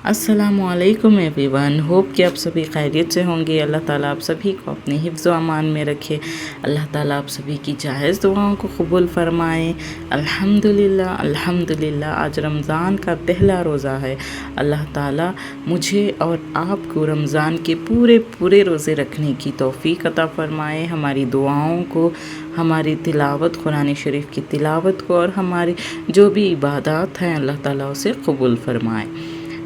अस्सलामुअलैकुम everyone. Hope कि आप सभी खैरियत से होंगे। अल्लाह ताला आप सभी को अपने हिफ्ज़ व अमान में रखे। अल्लाह ताला आप सभी की जायज़ दुआओं को कबूल फ़रमाए। अल्हम्दुलिल्लाह अल्हम्दुलिल्लाह। आज रमज़ान का पहला रोज़ा है। अल्लाह ताला मुझे और आपको रमज़ान के पूरे रोज़े रखने की तौफ़ीक़ अता फ़रमाए। हमारी दुआओं को, हमारी तिलावत, कुरान शरीफ की तिलावत को और हमारी जो भी इबादत हैं अल्लाह ताला उसे कबूल फ़रमाए।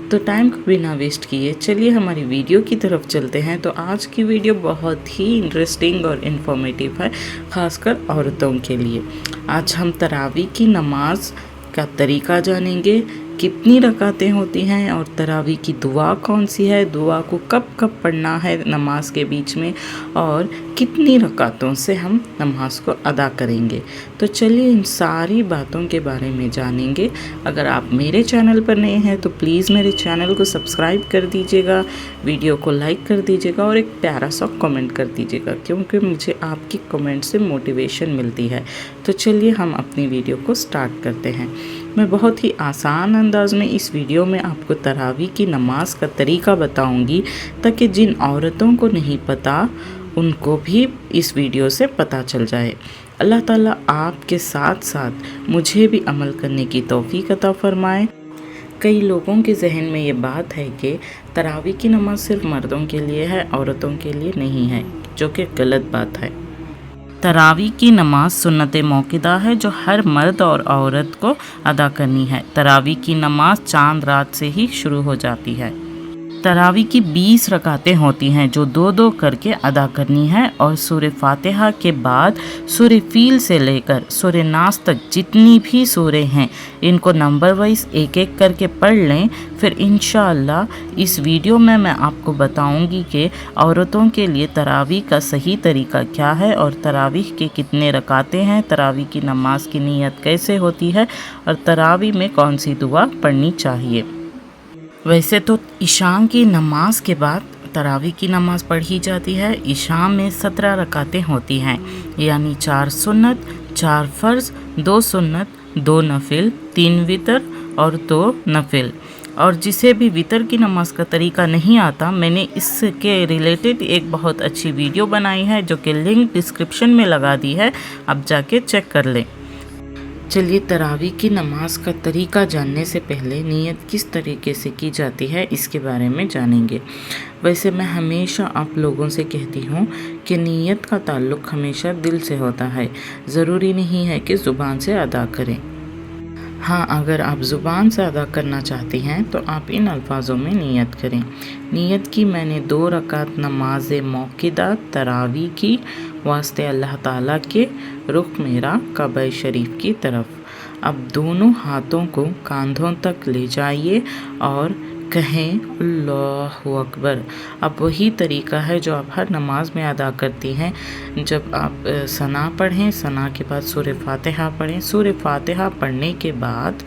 तो टाइम को बिना वेस्ट किए चलिए हमारी वीडियो की तरफ चलते हैं। तो आज की वीडियो बहुत ही इंटरेस्टिंग और इन्फॉर्मेटिव है, ख़ासकर औरतों के लिए। आज हम तरावी की नमाज का तरीका जानेंगे, कितनी रकातें होती हैं और तरावी की दुआ कौन सी है, दुआ को कब कब पढ़ना है नमाज के बीच में, और कितनी रकातों से हम नमाज को अदा करेंगे। तो चलिए इन सारी बातों के बारे में जानेंगे। अगर आप मेरे चैनल पर नए हैं तो प्लीज़ मेरे चैनल को सब्सक्राइब कर दीजिएगा, वीडियो को लाइक कर दीजिएगा और एक प्यारा सा कमेंट कर दीजिएगा, क्योंकि मुझे आपकी कमेंट से मोटिवेशन मिलती है। तो चलिए हम अपनी वीडियो को स्टार्ट करते हैं। मैं बहुत ही आसान अंदाज में इस वीडियो में आपको तरावी की नमाज का तरीका बताऊंगी, ताकि जिन औरतों को नहीं पता उनको भी इस वीडियो से पता चल जाए। अल्लाह ताला आपके साथ साथ मुझे भी अमल करने की तौफीक अता फ़रमाए। कई लोगों के जहन में ये बात है कि तरावी की नमाज सिर्फ मर्दों के लिए है, औरतों के लिए नहीं है, जो कि गलत बात है। तरावी की नमाज सुन्नत मौक़िदा है जो हर मर्द और औरत को अदा करनी है। तरावी की नमाज चांद रात से ही शुरू हो जाती है। तरावी की 20 रकातें होती हैं जो दो दो करके अदा करनी है, और सूरह फातिहा के बाद सूरह फील से लेकर सूरह नास तक जितनी भी सूरह हैं इनको नंबर वाइज एक एक करके पढ़ लें। फिर इंशाअल्लाह इस वीडियो में मैं आपको बताऊंगी कि औरतों के लिए तरावी का सही तरीका क्या है और तरावी के कितने रकातें हैं, तरावी की नमाज की नीयत कैसे होती है और तरावी में कौन सी दुआ पढ़नी चाहिए। वैसे तो इशाम की नमाज के बाद तरावी की नमाज पढ़ी जाती है। इशाम में 17 रकातें होती हैं, यानी 4 सुन्नत, 4 फ़र्ज़, 2 सुन्नत, 2 नफिल, 3 वितर और 2 नफिल। और जिसे भी वितर की नमाज का तरीका नहीं आता, मैंने इसके रिलेटेड एक बहुत अच्छी वीडियो बनाई है जो कि लिंक डिस्क्रिप्शन में लगा दी है, आप जाके चेक कर लें। चलिए तरावी की नमाज का तरीका जानने से पहले नीयत किस तरीके से की जाती है इसके बारे में जानेंगे। वैसे मैं हमेशा आप लोगों से कहती हूँ कि नीयत का ताल्लुक़ हमेशा दिल से होता है, ज़रूरी नहीं है कि ज़ुबान से अदा करें। हाँ, अगर आप ज़ुबान से अदा करना चाहती हैं तो आप इन अल्फाज़ों में नीयत करें। नीयत की मैंने 2 रकात नमाज मौक़िदा तरावी की, वास्ते अल्लाह ताला के रुख मेरा काबा शरीफ की तरफ। अब दोनों हाथों को कांधों तक ले जाइए और कहें अल्लाहु अकबर। अब वही तरीका है जो आप हर नमाज में अदा करती हैं। जब आप सना पढ़ें, सना के बाद सूरह फातिहा पढ़ें। सूरह फातिहा पढ़ने के बाद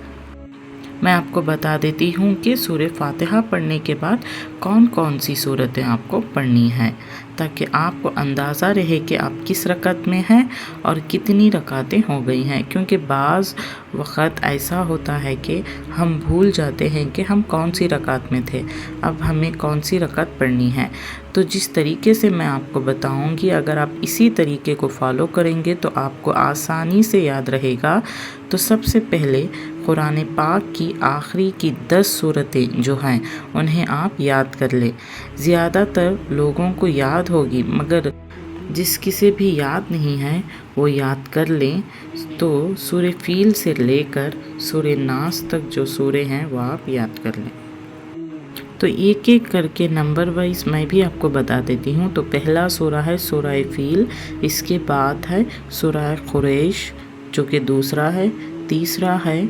मैं आपको बता देती हूँ कि सूरह फातिहा पढ़ने के बाद कौन कौन सी सूरतें आपको पढ़नी हैं, ताकि आपको अंदाज़ा रहे कि आप किस रकत में हैं और कितनी रकातें हो गई हैं। क्योंकि बाज़ वक़्त ऐसा होता है कि हम भूल जाते हैं कि हम कौन सी रकात में थे, अब हमें कौन सी रकात पढ़नी है। तो जिस तरीके से मैं आपको बताऊंगी, अगर आप इसी तरीके को फॉलो करेंगे तो आपको आसानी से याद रहेगा। तो सबसे पहले कुरान पाक की आखिरी की 10 सूरतें जो हैं उन्हें आप याद कर लें। ज़्यादातर लोगों को याद होगी, मगर जिस किसी भी याद नहीं है वो याद कर लें। तो सूरह फील से लेकर सूरह नास तक जो सूरह हैं वो आप याद कर लें। तो एक एक करके नंबर वाइज मैं भी आपको बता देती हूँ। तो पहला सूरा है सूरह फील, इसके बाद है सूरह कुरैश जो कि दूसरा है, तीसरा है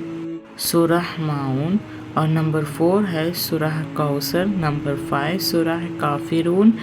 सूरह माऊन, और नंबर 4 है सूरह कौसर, नंबर 5 सूरह काफिरून,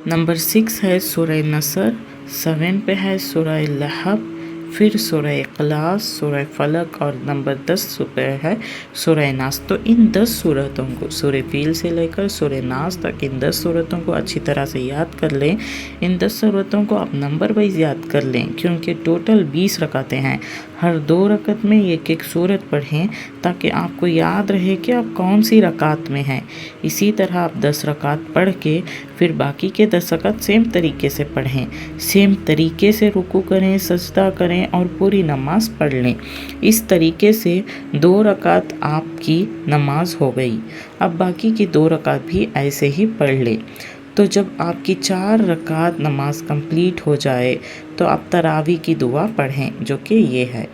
नंबर 6 है सूरह नसर, 7 पे है सूरह लहब, फिर सूरह इखलास, सूरह फलक, और नंबर 10 पे है सूरह नास। तो इन 10 सूरतों को, सूरह फील से लेकर सूरह नास तक, इन 10 सूरतों को अच्छी तरह से याद कर लें। इन 10 सूरतों को आप नंबर वाइज याद कर लें, क्योंकि टोटल 20 रकातें हैं। ہر 2 رکعت میں ایک ایک سورت پڑھیں تاکہ آپ کو یاد رہے کہ آپ کون سی رکعت میں ہیں۔ اسی طرح آپ 10 رکعت پڑھ کے پھر باقی کے 10 رکعت سیم طریقے سے پڑھیں، سیم طریقے سے رکوع کریں، سجدہ کریں اور پوری نماز پڑھ لیں۔ اس طریقے سے 2 رکعت آپ کی نماز ہو گئی۔ اب باقی کی 2 رکعت بھی ایسے ہی پڑھ لیں۔ تو جب آپ کی 4 رکعت نماز کمپلیٹ ہو جائے تو آپ تراویح کی دعا پڑھیں، جو کہ یہ ہے۔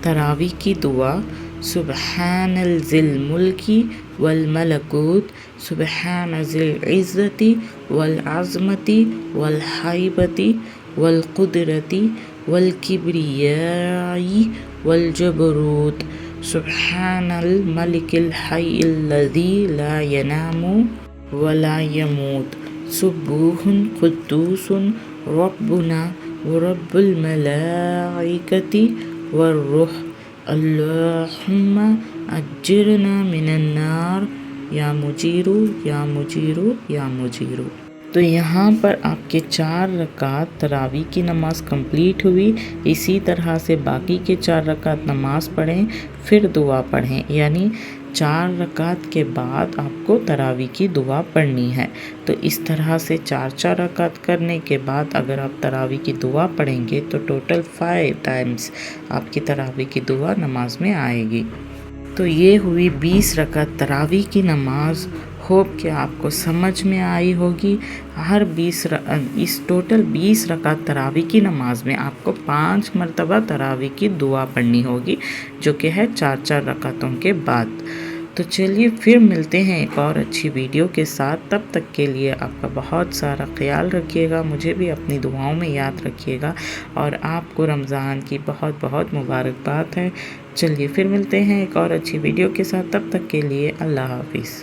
تراویح کی دعا: سبحان ذی الملک والملکوت، سبحان ذی العزت والعظمت والہیبت والقدرت والکبریاء والجبروت، سبحان الملک الحی الذی لا ینام ولا یموت، سبوح قدوس ربنا ورب الملائکۃ والروح، اللہم اجرنا من النار یا مجیرو یا مجیرو یا مجیرو۔ تو یہاں پر آپ کے 4 رکعت تراویح کی نماز کمپلیٹ ہوئی۔ اسی طرح سے باقی کے 4 رکعت نماز پڑھیں، پھر دعا پڑھیں، یعنی 4 رکعت کے بعد آپ کو تراویح کی دعا پڑھنی ہے۔ تو اس طرح سے 4 رکعت کرنے کے بعد اگر آپ تراویح کی دعا پڑھیں گے تو ٹوٹل 5 ٹائمز آپ کی تراویح کی دعا نماز میں آئے گی۔ تو یہ ہوئی 20 رکعت تراویح کی نماز۔ ہوپ کہ آپ کو سمجھ میں آئی ہوگی۔ اس ٹوٹل 20 رکعت تراویح کی نماز میں آپ کو 5 مرتبہ تراویح کی دعا پڑھنی ہوگی، جو کہ ہے 4 رکعتوں کے بعد۔ تو چلیے پھر ملتے ہیں ایک اور اچھی ویڈیو کے ساتھ۔ تب تک کے لیے آپ کا بہت سارا خیال رکھیے گا، مجھے بھی اپنی دعاؤں میں یاد رکھیے گا، اور آپ کو رمضان کی بہت بہت مبارکباد ہے۔ چلیے پھر ملتے ہیں ایک اور اچھی ویڈیو کے ساتھ، تب تک کے لیے اللہ حافظ۔